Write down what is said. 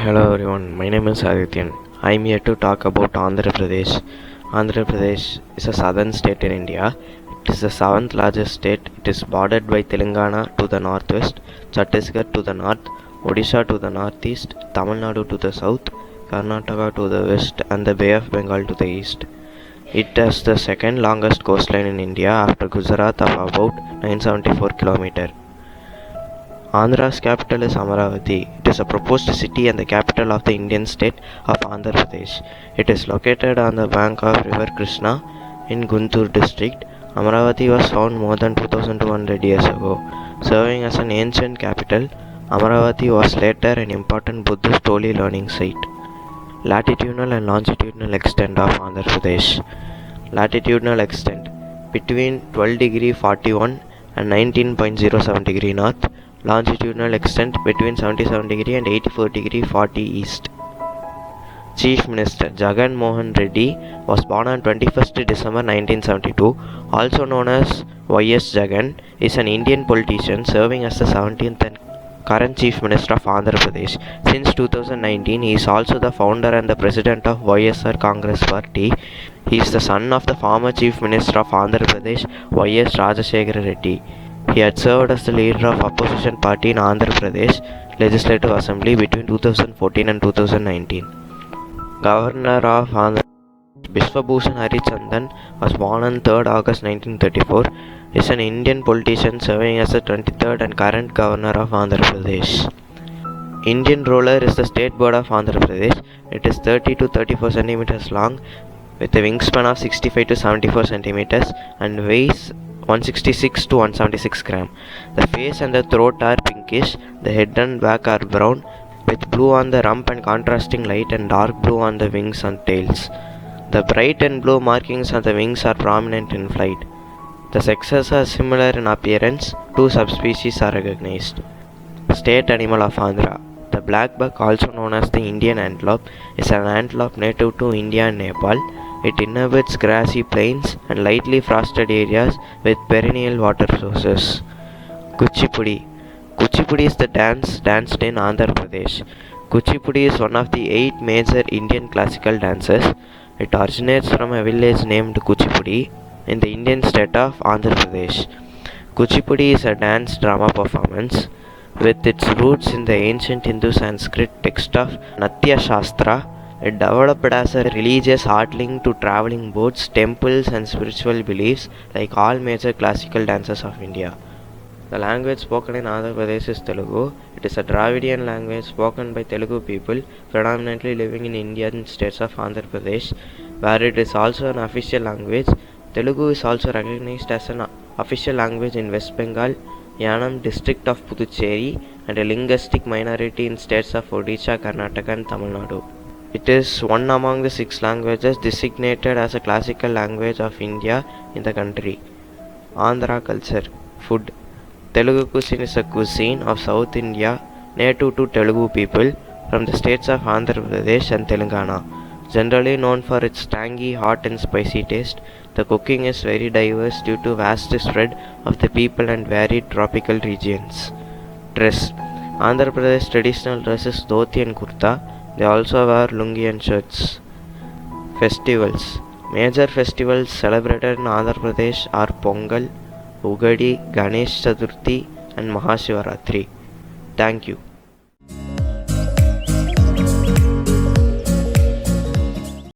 Hello everyone, my name is Adityan. I am here to talk about Andhra Pradesh. Andhra Pradesh is a southern state in India. It is the seventh largest state. It is bordered by Telangana to the northwest, Chhattisgarh to the north, Odisha to the northeast, Tamil Nadu to the south, Karnataka to the west, and the Bay of Bengal to the east. It has the second longest coastline in India after Gujarat of about 974 km. Andhra's capital is Amaravati. It is a proposed city and the capital of the Indian state of Andhra Pradesh. It is located on the bank of River Krishna in Guntur district. Amaravati was found more than 2200 years ago. Serving as an ancient capital, Amaravati was later an important Buddhist holy learning site. Latitudinal and longitudinal extent of Andhra Pradesh. Latitudinal extent between 12 degree 41 and 19.07 degree north. Longitudinal extent between 77 degree and 84 degree 40 east. Chief Minister Jagan Mohan Reddy was born on 21st December 1972, also known as Y.S. Jagan, is an Indian politician serving as the 17th and current Chief Minister of Andhra Pradesh. Since 2019, he is also the founder and the president of YSR Congress Party. He is the son of the former Chief Minister of Andhra Pradesh, Y.S. Rajasekhara Reddy. He had served as the leader of opposition party in Andhra Pradesh Legislative Assembly between 2014 and 2019. Governor of Andhra Biswabhushan Harichandan was born on 3rd August 1934. He is an Indian politician serving as the 23rd and current governor of Andhra Pradesh. Indian ruler is the state bird of Andhra Pradesh. It is 30 to 34 centimeters long with a wingspan of 65 to 74 centimeters and weighs 166 to 176 gram. The face and the throat are pinkish. The head and back are brown with blue on the rump and contrasting light and dark blue on the wings and tails. The bright and blue markings on the wings are prominent in flight. The sexes are similar in appearance. Two subspecies are recognized. State animal of Andhra. The black buck, also known as the Indian antelope, is an antelope native to India and Nepal. It inhabits grassy plains and lightly frosted areas with perennial water sources. Kuchipudi. Kuchipudi is the dance danced in Andhra Pradesh. Kuchipudi is one of the 8 major Indian classical dances. It originates from a village named Kuchipudi in the Indian state of Andhra Pradesh. Kuchipudi is a dance drama performance with its roots in the ancient Hindu Sanskrit text of Natya Shastra. It developed as a religious art linked to traveling boats, temples and spiritual beliefs like all major classical dances of India. The language spoken in Andhra Pradesh is Telugu. It is a Dravidian language spoken by Telugu people predominantly living in Indian states of Andhra Pradesh, where it is also an official language. Telugu is also recognized as an official language in West Bengal, Yanam district of Puducherry, and a linguistic minority in states of Odisha, Karnataka and Tamil Nadu. It is one among the 6 languages designated as a classical language of India in the country. Andhra culture. Food. Telugu cuisine is a cuisine of South India native to Telugu people from the states of Andhra Pradesh and Telangana. Generally known for its tangy, hot and spicy taste, the cooking is very diverse due to vast spread of the people and varied tropical regions. Dress. Andhra Pradesh traditional dress is dhoti and kurta. They also wear lungi and shirts. Festivals. Major festivals celebrated in Andhra Pradesh are Pongal, Ugadi, Ganesh Chaturthi and Mahashivaratri. Thank you.